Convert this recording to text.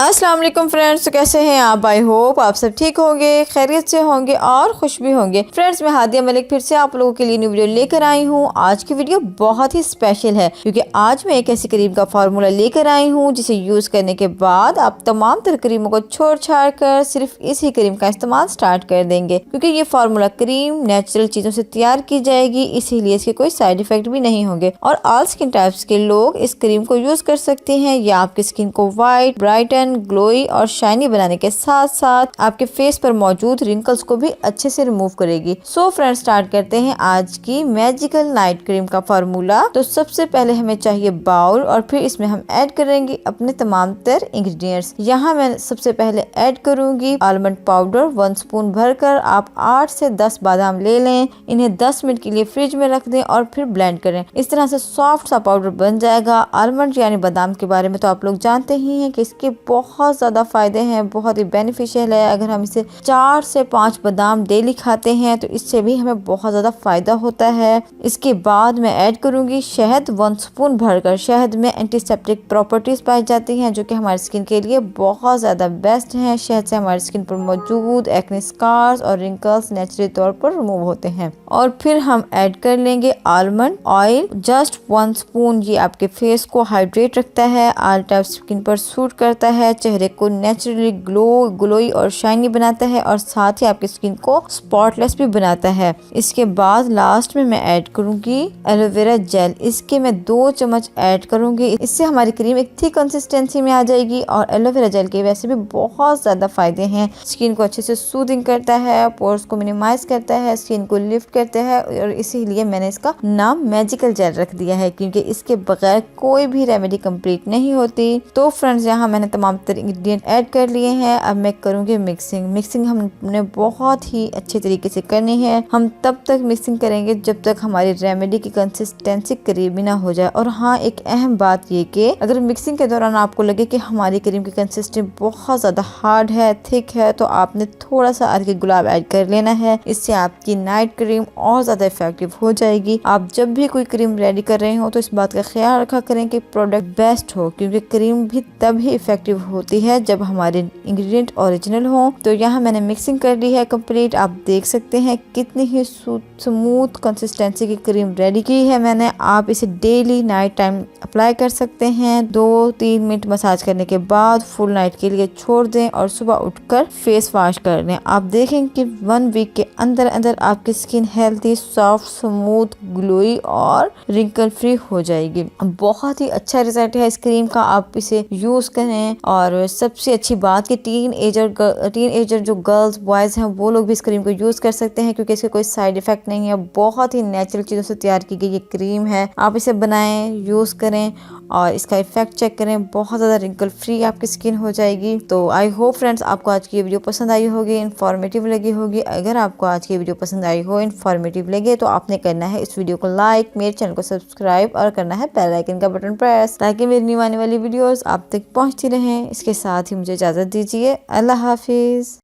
अस्सलाम वालेकुम फ्रेंड्स, तो कैसे हैं आप? आई होप आप सब ठीक होंगे, खैरियत से होंगे और खुश भी होंगे। फ्रेंड्स, मैं हादिया मलिक फिर से आप लोगों के लिए न्यू वीडियो लेकर आई हूँ। आज की वीडियो बहुत ही स्पेशल है क्योंकि आज मैं एक ऐसी क्रीम का फार्मूला लेकर आई हूँ जिसे यूज करने के बाद आप तमाम तर क्रीमों को छोड़ छाड़ कर सिर्फ इसी क्रीम का इस्तेमाल स्टार्ट कर देंगे, क्योंकि ये फार्मूला क्रीम नेचुरल चीजों से तैयार की जाएगी, इसीलिए इसके कोई साइड इफेक्ट भी नहीं होंगे और ऑल स्किन टाइप्स के लोग इस क्रीम को यूज कर सकते हैं। ये आपकी स्किन को व्हाइट, ब्राइटन, ग्लोई और शाइनी बनाने के साथ साथ आपके फेस पर मौजूद रिंकल्स को भी अच्छे से रिमूव करेगी। सो फ्रेंड्स, स्टार्ट करते हैं आज की मैजिकल नाइट क्रीम का फार्मूला। तो सबसे पहले हमें चाहिए बाउल और फिर इसमें हम ऐड करेंगे अपने तमाम तर इंग्रेडिएंट्स। यहाँ मैं सबसे पहले ऐड करूंगी आलमंड पाउडर 1 स्पून भरकर। आप 8 से 10 बादाम ले लें, इन्हें 10 मिनट के लिए फ्रिज में रख दें और फिर ब्लेंड करें। इस तरह से सॉफ्ट सा पाउडर बन जाएगा। आलमंड यानी बादाम के बारे में तो आप लोग जानते ही हैं कि इसके बहुत ज्यादा फायदे हैं, बहुत ही बेनिफिशियल है। अगर हम इसे 4 से 5 बादाम डेली खाते हैं तो इससे भी हमें बहुत ज्यादा फायदा होता है। इसके बाद मैं ऐड करूंगी शहद 1 स्पून भरकर। शहद में एंटीसेप्टिक प्रॉपर्टीज पाई जाती हैं जो कि हमारी स्किन के लिए बहुत ज्यादा बेस्ट हैं। शहद से हमारी स्किन पर मौजूद एक्ने स्कार्स और रिंकल्स नेचुरली तौर पर रिमूव होते हैं। और फिर हम ऐड कर लेंगे आलमंड ऑयल जस्ट 1 स्पून। ये आपके फेस को हाइड्रेट रखता है, ऑल टाइप स्किन पर सूट करता है, चेहरे को नेचुरली ग्लोई और शाइनी बनाता है और साथ ही आपकी स्किन को स्पॉटलेस भी बनाता है। इसके बाद लास्ट में मैं ऐड करूंगी एलोवेरा जेल। इसके मैं 2 चम्मच ऐड करूंगी, इससे हमारी क्रीम एक थिक कंसिस्टेंसी में आ जाएगी। और एलोवेरा जेल के वैसे भी बहुत ज्यादा फायदे हैं। स्किन को अच्छे से सूदिंग करता है, पोर्स को मिनिमाइज करता है, स्किन को लिफ्ट करता है और इसीलिए मैंने इसका नाम मैजिकल जेल रख दिया है, क्योंकि इसके बगैर कोई भी रेमेडी कंप्लीट नहीं होती। तो फ्रेंड्स, यहाँ मैंने तमाम तरह इंग्रेडिएंट ऐड कर लिए हैं। अब मैं करूंगी मिक्सिंग हमने बहुत ही अच्छे तरीके से करनी है। हम तब तक मिक्सिंग करेंगे जब तक हमारी रेमेडी की कंसिस्टेंसी करीबी ना हो जाए। और हाँ, एक अहम बात ये कि अगर मिक्सिंग के दौरान आपको लगे कि हमारी क्रीम की कंसिस्टेंसी बहुत ज्यादा हार्ड है, थिक है, तो आपने थोड़ा सा अर्के गुलाब ऐड कर लेना है। इससे आपकी नाइट क्रीम और ज्यादा इफेक्टिव हो जाएगी। आप जब भी कोई क्रीम रेडी कर रहे हो तो इस बात का ख्याल रखा करें कि प्रोडक्ट बेस्ट हो, क्योंकि क्रीम भी तभी इफेक्टिव होती है जब हमारे इंग्रेडिएंट ओरिजिनल हो। तो यहाँ मैंने मिक्सिंग कर ली है कंप्लीट। आप देख सकते हैं कितनी ही स्मूथ कंसिस्टेंसी की क्रीम रेडी की है मैंने। आप इसे डेली नाइट टाइम अप्लाई कर सकते हैं। 2-3 मिनट मसाज करने के बाद फुल नाइट के लिए छोड़ दें और सुबह उठकर फेस वॉश कर लें। आप देखें कि 1 वीक के अंदर अंदर आपकी skin healthy, soft, smooth, glowy और रिंकल फ्री हो जाएगी। बहुत ही अच्छा रिजल्ट है इस क्रीम का, आप इसे यूज करें। और सबसे अच्छी बात कि टीन एजर जो गर्ल्स बॉयज हैं वो लोग भी इस क्रीम को यूज कर सकते हैं, क्योंकि इसके कोई साइड इफेक्ट नहीं है। बहुत ही नेचुरल चीजों से तैयार की गई ये क्रीम है। आप इसे बनाएं, यूज करें और इसका इफेक्ट चेक करें। बहुत ज्यादा रिंकल फ्री आपकी स्किन हो जाएगी। तो आई होप फ्रेंड्स, आपको आज की वीडियो पसंद आई होगी, इन्फॉर्मेटिव लगी होगी। अगर आपको आज की वीडियो पसंद आई हो, इन्फॉर्मेटिव लगे, तो आपने करना है इस वीडियो को लाइक, मेरे चैनल को सब्सक्राइब और करना है बेल आइकन का बटन प्रेस, ताकि मेरी न्यू आने वाली वीडियोस आप तक पहुंचती रहें। इसके साथ ही मुझे इजाजत दीजिए। अल्लाह हाफिज।